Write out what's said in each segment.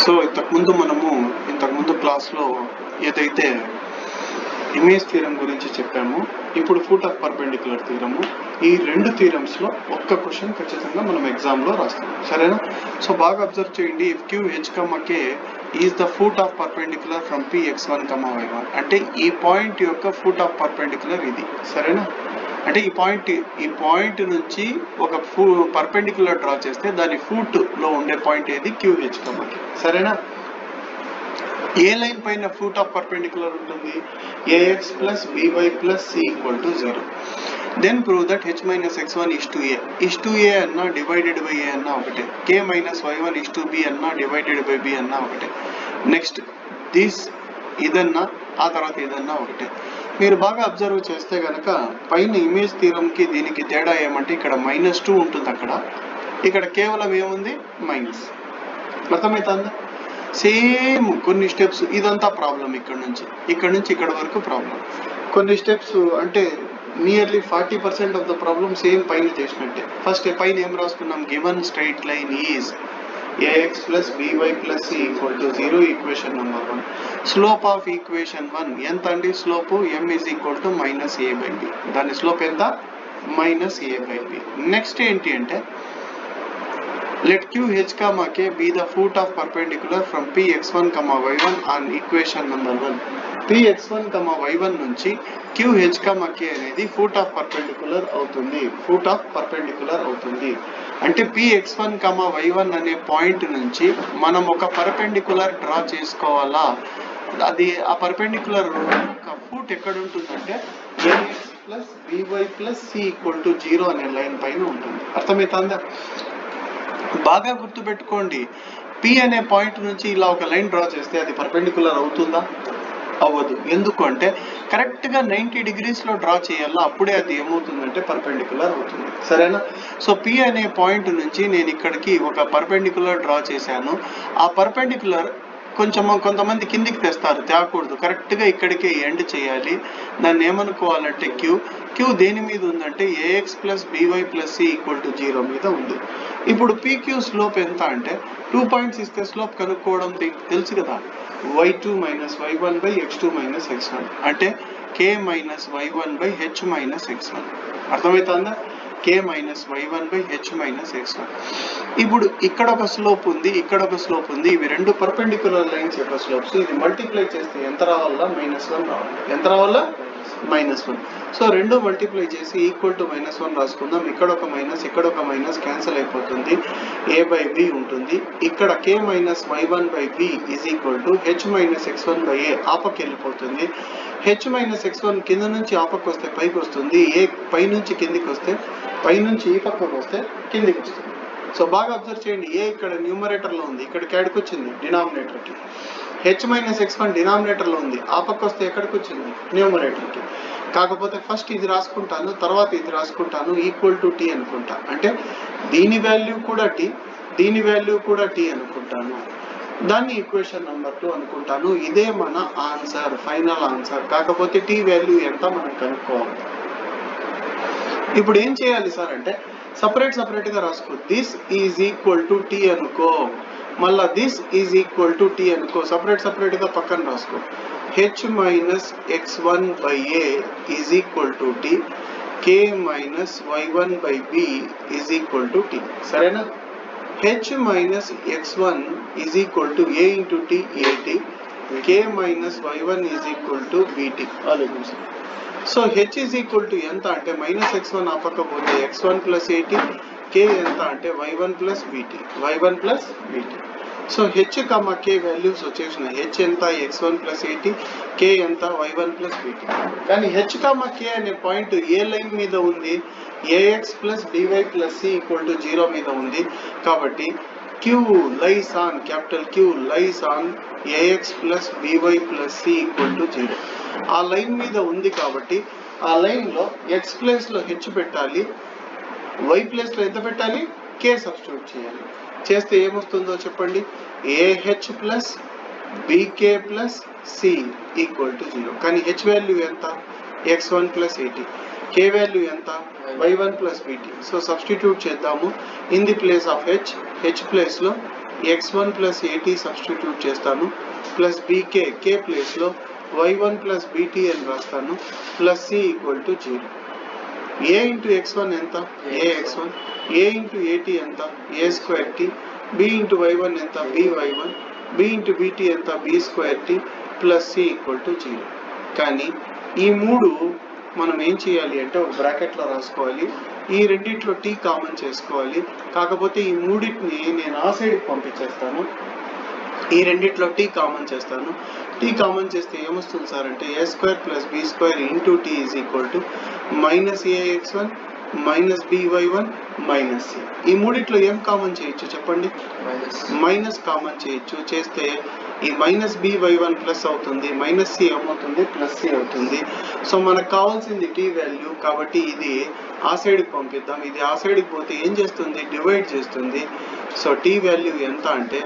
So ఇంతకుముందు క్లాస్లో ఏదైతే ఇమేజ్ థీరం గురించి చెప్పామో ఇప్పుడు ఫూట్ ఆఫ్ పర్పెండిక్యులర్ థీరము, ఈ రెండు థీరమ్స్లో ఒక్క క్వశ్చన్ ఖచ్చితంగా మనం ఎగ్జామ్లో రాస్తాం, సరేనా? సో బాగా అబ్జర్వ్ చేయండి. If Q H comma K is the foot of perpendicular from P x1, y1 అంటే ఈ పాయింట్ యొక్క ఫూట్ ఆఫ్ పర్పెండిక్యులర్ ఇది, సరేనా? అంటే ఈ పాయింట్ నుంచి ఒక పర్పెండిక్యులర్ డ్రా చేస్తే దాని ఫూట్ లో ఉండే పాయింట్ ఏది, QH కమాకి, సరేనా? ఏ లైన్ పైన ఫూట్ ఆఫ్ పర్పెండిక్యులర్ ఉంటుంది, AX plus BY plus C equal to 0. Then prove that H minus X1 is to A. Is to A అన్నా డివైడెడ్ బై A అన్నా ఒకటే. K minus Y1 is to B అన్నా divided by B అన్నా ఒకటే. Next ఇదన్నా ఆ తర్వాత ఇదన్నా ఒకటే. మీరు బాగా అబ్జర్వ్ చేస్తే కనుక పైన ఇమేజ్ థీరంకి దీనికి తేడా ఏమంటే ఇక్కడ -2 ఉంటుంది, ఇక్కడ కేవలం ఏముంది మైనస్. అర్థమవుతుందా? సేమ్ కొన్ని స్టెప్స్ ఇదంతా ప్రాబ్లం, ఇక్కడ నుంచి ఇక్కడ వరకు ప్రాబ్లం. కొన్ని స్టెప్స్ అంటే nearly 40% of the problem same పైన చేసినట్టే. ఫస్ట్ పైన ఏం రాసుకున్నాం, given straight line is AX plus BY plus C equal to 0, equation number 1. Slope of equation 1 ఎంత అండి, slope M is equal to -A/B. దాని స్లోప్ ఎంత, -A/B. నెక్స్ట్ ఏంటి అంటే let QH, K be the foot of perpendicular from Px1, y1 on equation number 1. Px1, y1 నుంచి QH, K అనేది foot of perpendicular అవుతుంది. అంటే Px1, y1 అనే point నుంచి మనం ఒక పర్పెండిక్యులర్ డ్రా చేసుకోవాలా. అది ఆ పర్పెండిక్యులర్ ఫూట్ ఎక్కడ ఉంటుందంటే AX plus BY plus C equal to 0 అనే లైన్ పైన ఉంటుంది. అర్థమవుతుందా? బాగా గుర్తుపెట్టుకోండి, P అనే పాయింట్ నుంచి ఇలా ఒక లైన్ డ్రా చేస్తే అది పర్పెండిక్యులర్ అవుతుందా, అవ్వదు. ఎందుకు అంటే కరెక్ట్గా 90 degreesలో డ్రా చేయాలా, అప్పుడే అది ఏమవుతుందంటే పర్పెండిక్యులర్ అవుతుంది, సరేనా? సో P అనే పాయింట్ నుంచి నేను ఇక్కడికి ఒక పర్పెండిక్యులర్ డ్రా చేశాను. ఆ పర్పెండిక్యులర్ కొంతమంది కిందికి తెస్తారు, తేకూడదు, కరెక్ట్గా ఇక్కడికే ఎండ్ చేయాలి. దాన్ని ఏమనుకోవాలంటే క్యూ దేని మీద ఉందంటే AX plus BY plus C equal to 0 మీద ఉంది. ఇప్పుడు PQ స్లోప్ ఎంత అంటే 2 పాయింట్స్ ఇస్తే స్లోప్ కనుక్కోవడం తెలుసు కదా, y2 minus y1 by x2 minus x1 అంటే K minus y1 by h minus x1. అర్థమవుతుందా? K minus y1 by h minus x1. ఇప్పుడు ఇక్కడ ఒక స్లోప్ ఉంది, ఇవి రెండు పర్పెండిక్యులర్ లైన్స్ యొక్క స్లోప్స్. ఇది మల్టిప్లై చేస్తే ఎంత రావాలా, -1 రావాలి. ఎంత రావాలా, -1. సో రెండు మల్టిప్లై చేసి ఈక్వల్ టు -1 రాసుకుందాం. ఇక్కడ ఒక మైనస్ క్యాన్సిల్ అయిపోతుంది, A/B ఉంటుంది. ఇక్కడ K minus y1 by B is equal to h minus x1 by A ఆపకి వెళ్ళిపోతుంది. h minus x1 కింద నుంచి ఆపకు వస్తే పైకి వస్తుంది, A పై నుంచి కిందికి వస్తే, పై నుంచి ఈ పక్కకు వస్తే కిందికి వస్తుంది. సో బాగా అబ్జర్వ్ చేయండి, A ఇక్కడ న్యూమరేటర్లో ఉంది, ఇక్కడ క్యాడ్కి వచ్చింది డినామినేటర్కి. h minus x1 డినామినేటర్లో ఉంది, ఆ పక్క వస్తే ఎక్కడికి వచ్చింది, న్యూమరేటర్కి. కాకపోతే ఫస్ట్ ఇది రాసుకుంటాను, తర్వాత ఇది రాసుకుంటాను, ఈక్వల్ టు T అనుకుంటా. అంటే దీని వాల్యూ కూడా T అనుకుంటాను, దాన్ని ఈక్వేషన్ నెంబర్ 2 అనుకుంటాను. ఇదే మన ఆన్సర్, ఫైనల్ ఆన్సర్. కాకపోతే T వాల్యూ ఎంత మనం కనుక్కోవాలి. ఇప్పుడు ఏం చేయాలి సార్ అంటే సపరేట్గా రాసుకో. This is equal to T అనుకో, మళ్ళా this is equal to T అనుకో, సపరేట్గా పక్కన రాసుకో. h minus x1 by A is equal to T, K minus y1 by B is equal to T, సరేనా? h minus x1 is equal to A into T, AT, K minus y1 is equal to BT. ఆలోచించండి. So h is equal to ఎంత అంటే -x1 ఆపకపోతే x1 plus AT, K ఎంత అంటే y1 plus BT. So h, K values వచ్చేసినాయి. h ఎంత, x1 plus AT, K ఎంత, y1 plus BT. కానీ h, K అనే పాయింట్ ఏ లైన్ మీద ఉంది, AX plus BY plus C equal to 0 మీద ఉంది. కాబట్టి Q lies on, capital Q lies on AX plus BY plus C equal to 0. ఆ line మీద ఉంది కాబట్టి ఆ లైన్లో x ప్లేస్లో h పెట్టాలి, y ప్లేస్లో ఎంత పెట్టాలి, K సబ్స్టిట్యూట్ చేయాలి. చేస్తే ఏమొస్తుందో చెప్పండి, AH plus BK plus C equal to 0. కానీ h వాల్యూ ఎంత, x1 plus AT. K value ఎంత y1 plus b t. So substitute చేద్దాము. In the place of H ప్లేస్లో x1 ప్లస్ ఏటీ సబ్స్టిట్యూట్ చేస్తాను, ప్లస్ బీకే కే ప్లేస్లో y1 ప్లస్ బీటీ అని రాస్తాను, plus C equal to 0. A into x1 ఎంత ax1, ఏ ఇంటూ ఏటీ ఎంత A square T, B into y1 ఎంత by1, బి ఇంటూ బీటీ ఎంత B square T, plus C equal to 0. కానీ ఈ మూడు మనం ఏం చేయాలి అంటే ఒక బ్రాకెట్లో రాసుకోవాలి. ఈ రెండిట్లో టీ కామన్ చేసుకోవాలి. కాకపోతే ఈ మూడింటిని నేను ఆ సైడ్కి పంపించేస్తాను. ఈ రెండిట్లో టీ కామన్ చేస్తాను. టీ కామన్ చేస్తే ఏమొస్తుంది సార్ అంటే A square plus B square into T is equal to minus A X one minus B Y one minus C. ఈ మూడిట్లో ఏం కామన్ చేయొచ్చు చెప్పండి? మైనస్ కామన్ చేయొచ్చు. చేస్తే ఈ మైనస్ బివై1 ప్లస్ అవుతుంది, మైనస్ సి ఏమవుతుంది ప్లస్ సి అవుతుంది. సో మనకు కావాల్సింది టీ వాల్యూ, కాబట్టి ఇది ఆ సైడ్కి పంపిద్దాం. ఇది ఆ సైడ్కి పోతే ఏం చేస్తుంది డివైడ్ చేస్తుంది. సో టీ వాల్యూ ఎంత అంటే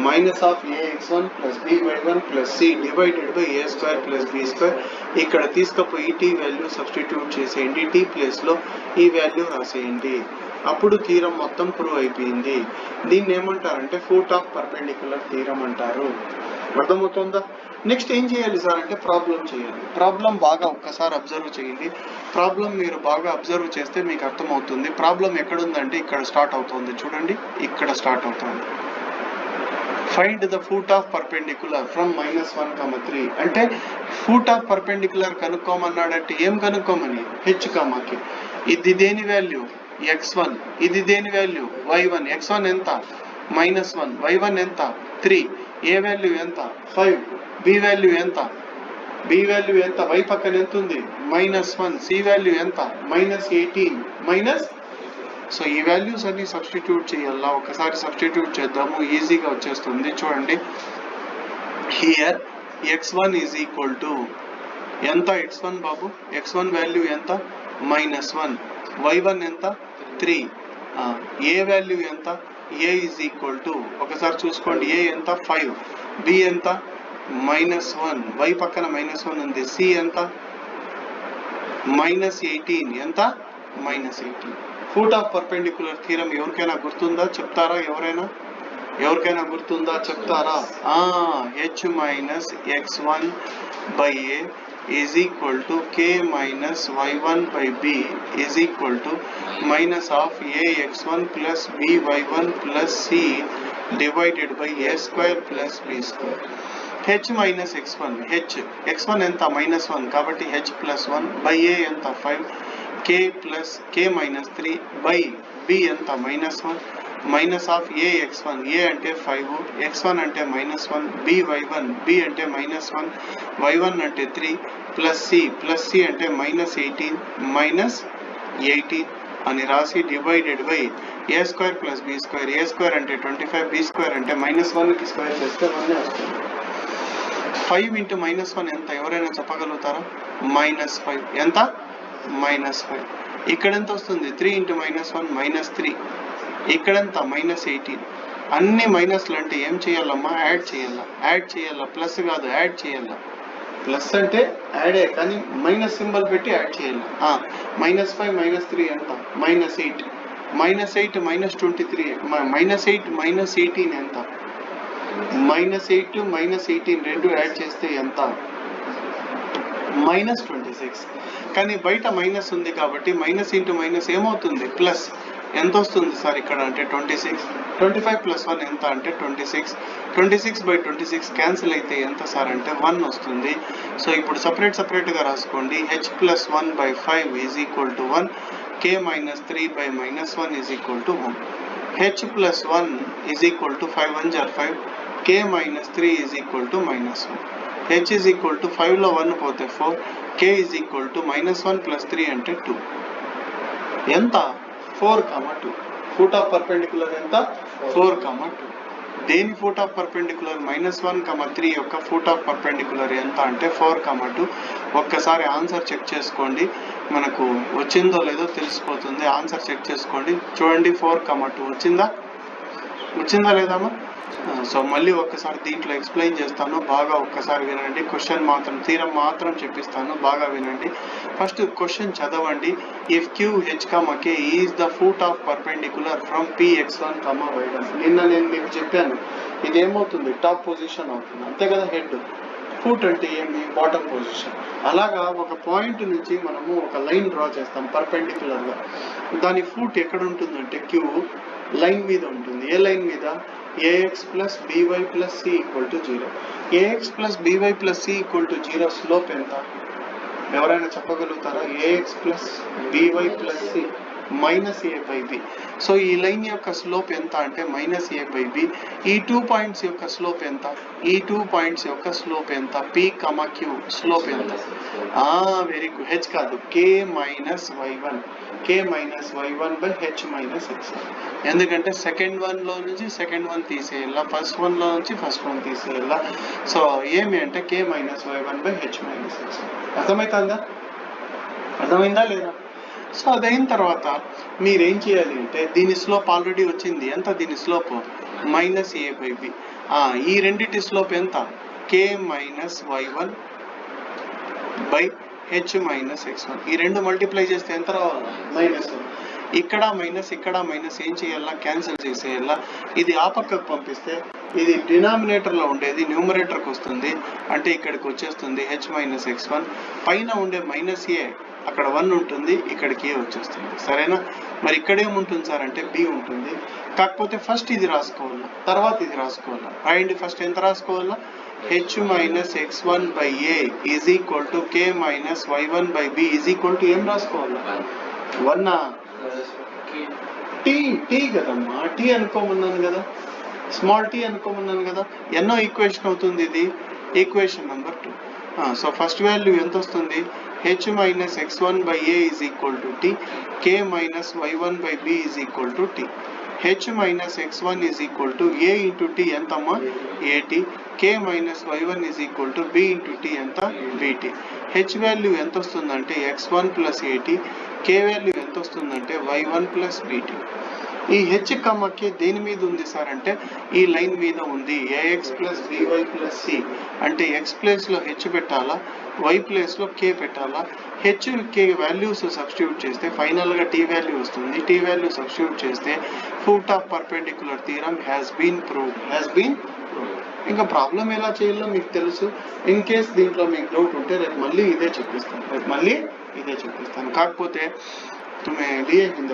minus of A X one plus B Y one plus C divided by A square plus B square. ఇక్కడ తీసుకపోయి టీ వాల్యూ సబ్స్టిట్యూట్ చేసేయండి, టీ ప్లేస్లో ఈ వాల్యూ రాసేయండి. అప్పుడు థీరం మొత్తం ప్రూవ్ అయిపోయింది. దీన్ని ఏమంటారంటే ఫూట్ ఆఫ్ పర్పెండిక్యులర్ థీరం అంటారు. అర్థమవుతుందా? నెక్స్ట్ ఏం చేయాలి సార్ అంటే ప్రాబ్లం చేయాలి. ప్రాబ్లం బాగా ఒక్కసారి అబ్జర్వ్ చేయండి. ప్రాబ్లం మీరు బాగా అబ్జర్వ్ చేస్తే మీకు అర్థమవుతుంది. ప్రాబ్లం ఎక్కడుందంటే ఇక్కడ స్టార్ట్ అవుతుంది, చూడండి ఇక్కడ స్టార్ట్ అవుతుంది. Find the foot of perpendicular from -1, 3. అంటే ఫూట్ ఆఫ్ పర్పెండిక్యులర్ కనుక్కోమన్నాడంటే ఏం కనుక్కోమని హెచ్ కామాకి. ఇది దేని వాల్యూ x1, ఇది దేని వాల్యూ y1. x1 ఎంత -1, y1 ఎంత 3, ఏ వాల్యూ ఎంత 5, బి వాల్యూ ఎంత y పక్కన ఎంత ఉంది -1, సి వాల్యూ ఎంత -18 మైనస్. సో ఈ వాల్యూస్ అన్ని సబ్స్టిట్యూట్ చేయాలా. ఒకసారి సబ్స్టిట్యూట్ చేద్దాము, ఈజీగా వచ్చేస్తుంది. చూడండి here x1 is equal to ఎంత x1 బాబు, x1 వాల్యూ ఎంత -1, y1 ఎంత 3, ఏ వాల్యూ ఎంత ఏ ఈజ్ ఈక్వల్ టు ఒకసారి చూసుకోండి ఏ ఎంత 5, బి ఎంత -1, y పక్కన -1 ఉంది, సి ఎంత -18 ఎంత -18. ఫూట్ ఆఫ్ పర్పెండిక్యులర్ థీరం ఎవరికైనా గుర్తుందా చెప్తారా? ఎవరికైనా గుర్తుందా చెప్తారా? H minus x1 by A is equal to K minus y1 by B is equal to minus of ax1 plus by1 plus C divided by A square plus B square. H minus x1 ఎంత -1 కాబట్టి H plus 1 by ఏ ఎంత 5, k plus k minus 3 by B ఎంత -1 minus of ax1, ఏ అంటే 5, x1 అంటే -1, by1, B అంటే -1, y1 అంటే 3 plus C అంటే -18 అని రాసి divided by A square plus B square. A square అంటే 25, బి స్క్వేర్ అంటే -1కి స్క్వేర్ చేస్తే 1 వస్తుంది. 5 ఇంటూ -1 ఎంత ఎవరైనా చెప్పగలుగుతారా? -5 ఎంత -5. ఇక్కడ ఎంత వస్తుంది 3 ఇంటూ -1 -3. ఇక్కడంతా -18. అన్ని మైనస్లు అంటే ఏం చేయాలమ్మా యాడ్ చేయాలా ప్లస్ కాదు యాడ్ చేయాలా. ప్లస్ అంటే యాడే కానీ మైనస్ సింబల్ పెట్టి యాడ్ చేయాలి. -5 -3 ఎంత -8, -8 -23, -8 -18 ఎంత -8 -18 రెండు యాడ్ చేస్తే ఎంత -26. కానీ బయట మైనస్ ఉంది కాబట్టి మైనస్ ఇంటూ మైనస్ ఏమవుతుంది ప్లస్. ఎంత వస్తుంది సార్ ఇక్కడ అంటే 26. 25 ప్లస్ 1 ఎంత అంటే 26. 26 బై 26 క్యాన్సిల్ అయితే ఎంత సార్ అంటే 1 వస్తుంది. సో ఇప్పుడు సపరేట్గా రాసుకోండి. H plus 1 by 5 is equal to 1, K minus 3 by -1 is equal to 1. H plus 1 is equal to 5 1 జార్ 5, K minus 3 is equal to -1. H is equal to 5లో 1 పోతే 4, K is equal to -1 plus 3 అంటే 2. ఎంత 4, 2. Foot of perpendicular ఎంత 4, 2. దేని foot of perpendicular -1, 3 యొక్క foot of perpendicular ఎంత అంటే 4, 2. ఒక్కసారి ఆన్సర్ చెక్ చేసుకోండి, మనకు వచ్చిందో లేదో తెలిసిపోతుంది. ఆన్సర్ చెక్ చేసుకోండి. చూడండి 4, 2 వచ్చిందా లేదమ్మా? సో మళ్ళీ ఒక్కసారి దీంట్లో ఎక్స్ప్లెయిన్ చేస్తాను, బాగా ఒక్కసారి వినండి. క్వశ్చన్ మాత్రం థీరం మాత్రం చెప్పిస్తాను, బాగా వినండి. ఫస్ట్ క్వశ్చన్ చదవండి. If Q H comma K is the foot of perpendicular from Px1, y1. నిన్న నేను మీకు చెప్పాను ఇది ఏమవుతుంది, టాప్ పొజిషన్ అవుతుంది, అంతే కదా. హెడ్ ఫూట్ అంటే ఏమి, బాటమ్ పొజిషన్. అలాగా ఒక పాయింట్ నుంచి మనము ఒక లైన్ డ్రా చేస్తాం పర్పెండిక్యులర్గా. దాని ఫూట్ ఎక్కడ ఉంటుందంటే క్యూ లైన్ మీద ఉంటుంది. ఏ లైన్ మీద, ax plus by plus c equal to 0. ax plus by plus c equal to 0 slope ఎంత ఎవరైనా చెప్పగలుగుతారా? ax plus by plus c minus a by b. So ఈ లైన్ యొక్క స్లోప్ ఎంత అంటే మైనస్ a by b. ఈ 2 points యొక్క slope ఎంత, ఈ 2 పాయింట్స్ యొక్క స్లోప్ ఎంత, p, q స్లోప్ ఎంత? Very good. హెచ్ కాదు, k minus y1, k minus y1 by h minus x1. ఎందుకంటే సెకండ్ వన్ లో నుంచి సెకండ్ వన్ తీసేయాల, ఫస్ట్ వన్ లో నుంచి ఫస్ట్ వన్ తీసేయాల. సో ఏమి అంటే k minus y1 by h minus x1. అర్థమైందా లేదా? సో అదైన తర్వాత మీరేం చేయాలి అంటే దీని స్లోప్ ఆల్రెడీ వచ్చింది. ఎంత దీని slope? Minus a by b. ఈ రెండింటి స్లోప్ ఎంత? k minus y1 by h minus x1. ఈ రెండు మల్టిప్లై చేస్తే ఎంత రావాలి? మైనస్. ఇక్కడ మైనస్, ఇక్కడ మైనస్, ఏం చేయాలా? క్యాన్సిల్ చేసేయాలా. ఇది ఆ పక్కకు పంపిస్తే ఇది డినామినేటర్లో ఉండేది న్యూమరేటర్కి వస్తుంది, అంటే ఇక్కడికి వచ్చేస్తుంది h మైనస్ x1. పైన ఉండే మైనస్ a అక్కడ 1 ఉంటుంది, ఇక్కడికి ఏ వచ్చేస్తుంది. సరేనా? మరి ఇక్కడ ఏముంటుంది సార్ అంటే b ఉంటుంది. కాకపోతే ఫస్ట్ ఇది రాసుకోవాలా, తర్వాత ఇది రాసుకోవాలా. రాయండి. ఫస్ట్ ఎంత రాసుకోవాలా? h minus x1 by a is equal to k minus y1 by b is equal to ఏం రాసుకోవాలా? 1. టీ కదమ్మా, టీ అనుకోమన్నాను కదా, స్మాల్ టీ అనుకోమన్నాను కదా. ఎన్నో ఈక్వేషన్ అవుతుంది ఇది? Equation number 2. So first value ఎంత వస్తుంది? h minus x1 by a is equal to t, k minus y1 by b is equal to t. h minus x1 is equal to a into t ఎంతమ్మా? at. k minus y1 is equal to b into t ఎంత? bt. h value ఎంత వస్తుందంటే x1 plus at, k value ఎంత వస్తుందంటే y1 plus bt. ఈ h k దేని మీద ఉంది సార్ అంటే ఈ లైన్ మీద ఉంది. ax plus by plus c అంటే x ప్లేస్ లో h పెట్టాలా, y ప్లేస్ లో k పెట్టాలా. h k వాల్యూస్ సబ్స్టిట్యూట్ చేస్తే ఫైనల్ గా t వాల్యూ వస్తుంది. t వాల్యూ సబ్స్టిట్యూట్ చేస్తే foot of perpendicular theorem has been proved. ఇంకా ప్రాబ్లం ఎలా చేయాలో మీకు తెలుసు. ఇన్ కేస్ దీంట్లో మీకు డౌట్ ఉంటే రేపు మళ్ళీ ఇదే చెప్పిస్తాను. కాకపోతే తుమ్మే లియే కింద